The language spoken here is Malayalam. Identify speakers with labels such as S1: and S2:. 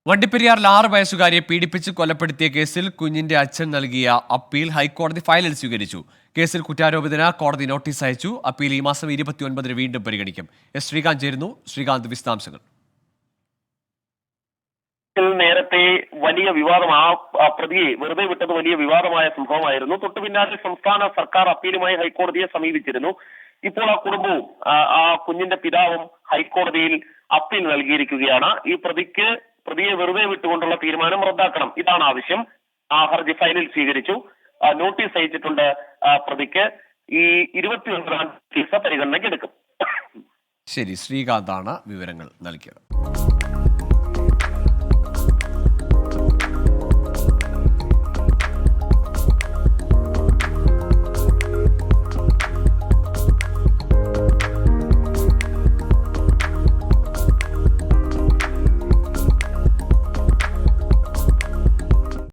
S1: വണ്ടിപ്പെരിയാറിൽ 6 വയസ്സുകാരിയെ പീഡിപ്പിച്ച് കൊലപ്പെടുത്തിയ കേസിൽ കുഞ്ഞിന്റെ അച്ഛൻ നൽകിയ അപ്പീൽ ഹൈക്കോടതി ഫയലിൽ സ്വീകരിച്ചു. കേസിൽ കുറ്റാരോപിതന് കോടതി നോട്ടീസ് അയച്ചു. അപ്പീൽ ഈ മാസം 29-ന് വീണ്ടും പരിഗണിക്കും. എസ് ശ്രീകാന്ത് ചേരുന്നു. ശ്രീകാന്ത്, വിശദാംശങ്ങൾ.
S2: നേരത്തെ വലിയ വിവാദം, ആ പ്രതിയെ വെറുതെ വിട്ടത് വലിയ വിവാദമായ സംഭവമായിരുന്നു. തൊട്ടു പിന്നാലെ സംസ്ഥാന സർക്കാർ അപ്പീലുമായി ഹൈക്കോടതിയെ സമീപിച്ചിരുന്നു. ഇപ്പോൾ ആ കുടുംബവും ആ കുഞ്ഞിന്റെ പിതാവും ഹൈക്കോടതിയിൽ അപ്പീൽ നൽകിയിരിക്കുകയാണ്. ഈ പ്രതിയെ വെറുതെ വിട്ടുകൊണ്ടുള്ള തീരുമാനം റദ്ദാക്കണം, ഇതാണ് ആവശ്യം. ആ ഹർജി ഫയലിൽ സ്വീകരിച്ചു. നോട്ടീസ് അയച്ചിട്ടുണ്ട് പ്രതിക്ക്. ഈ 29-ാം കേസ് പരിഗണനയ്ക്ക് എടുക്കും.
S1: ശരി, ശ്രീകാന്താണ് വിവരങ്ങൾ നൽകിയത്.